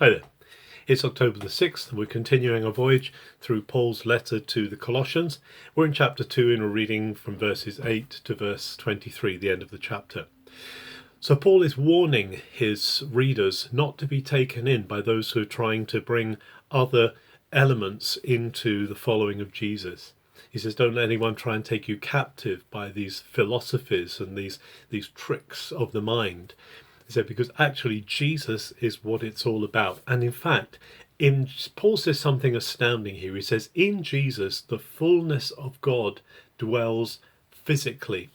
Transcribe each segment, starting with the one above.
Hi there. It's October the 6th, and we're continuing our voyage through Paul's letter to the Colossians. We're in chapter 2, and we're reading from verses 8 to verse 23, the end of the chapter. So Paul is warning his readers not to be taken in by those who are trying to bring other elements into the following of Jesus. He says, don't let anyone try and take you captive by these philosophies and these tricks of the mind. He said, because actually Jesus is what it's all about. And in fact, Paul says something astounding here. He says, in Jesus, the fullness of God dwells physically.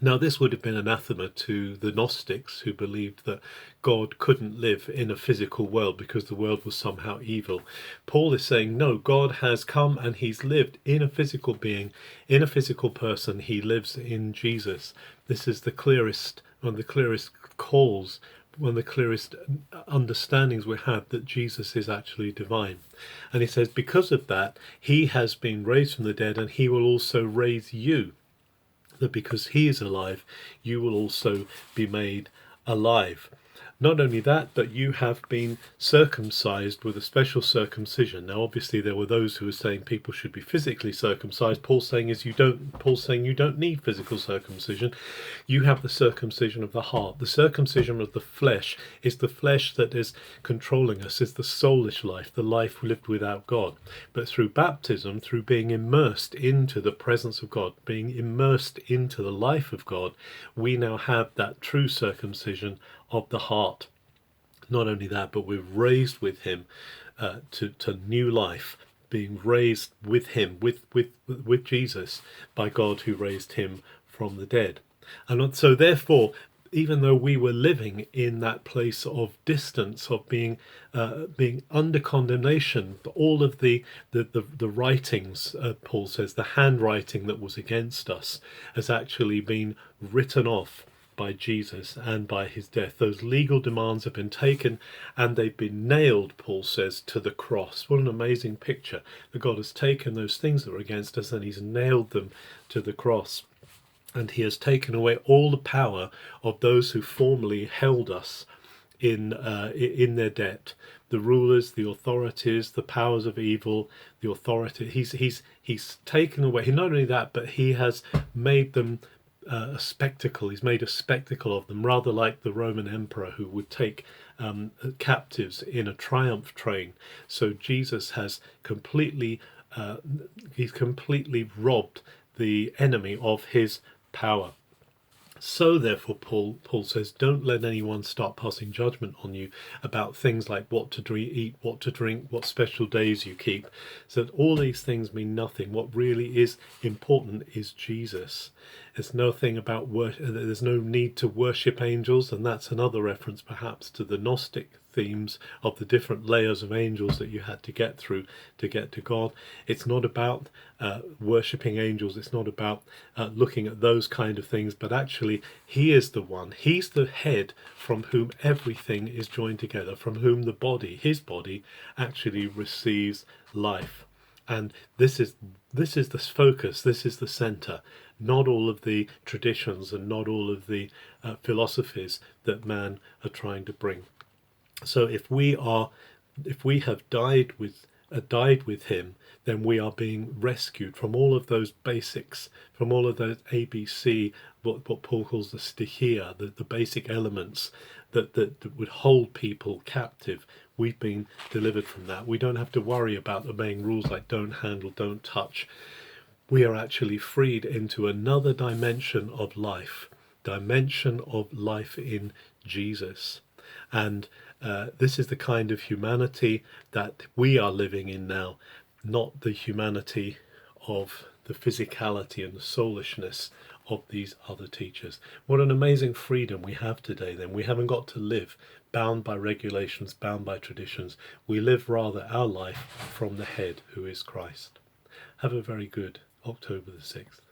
Now, this would have been anathema to the Gnostics, who believed that God couldn't live in a physical world because the world was somehow evil. Paul is saying, no, God has come and he's lived in a physical being, in a physical person. He lives in Jesus. This is one of the clearest calls, one of the clearest understandings we have that Jesus is actually divine. And he says, because of that, he has been raised from the dead, and he will also raise you. That because he is alive, you will also be made alive. Not only that, but you have been circumcised with a special circumcision. Now, obviously, there were those who were saying people should be physically circumcised. Paul's saying you don't need physical circumcision. You have the circumcision of the heart. The circumcision of the flesh is the flesh that is controlling us, is the soulish life, the life lived without God. But through baptism, through being immersed into the presence of God, being immersed into the life of God, we now have that true circumcision of the heart. Not only that, but we're raised with him to new life, being raised with him, with Jesus, by God who raised him from the dead. And so therefore, even though we were living in that place of distance, of being under condemnation, all of the writings, Paul says, the handwriting that was against us has actually been written off by Jesus and by his death. Those legal demands have been taken and they've been nailed, Paul says, to the cross. What an amazing picture, that God has taken those things that were against us and he's nailed them to the cross. And he has taken away all the power of those who formerly held us in their debt. The rulers, the authorities, the powers of evil, the authority. He's taken away. Not only that, but he has made them a spectacle. He's made a spectacle of them, rather like the Roman emperor who would take captives in a triumph train. So Jesus has completely robbed the enemy of his power. So therefore, Paul says, don't let anyone start passing judgment on you about things like what to eat, what to drink, what special days you keep. So that all these things mean nothing. What really is important is Jesus. There's nothing about there's no need to worship angels, and that's another reference perhaps to the Gnostic themes of the different layers of angels that you had to get through to get to God. It's not about worshipping angels. It's not about looking at those kind of things, but actually he is the one. He's the head from whom everything is joined together, from whom the body, his body, actually receives life. And this is the focus, this is the center, not all of the traditions and not all of the philosophies that man are trying to bring. So if we have died with him, then we are being rescued from all of those basics, from all of those ABC, what Paul calls the stichia, the basic elements that would hold people captive. We've been delivered from that. We don't have to worry about obeying rules like don't handle, don't touch. We are actually freed into another dimension of life in Jesus. And this is the kind of humanity that we are living in now, not the humanity of the physicality and the soulishness of these other teachers. What an amazing freedom we have today then. We haven't got to live bound by regulations, bound by traditions. We live rather our life from the head, who is Christ. Have a very good October the 6th.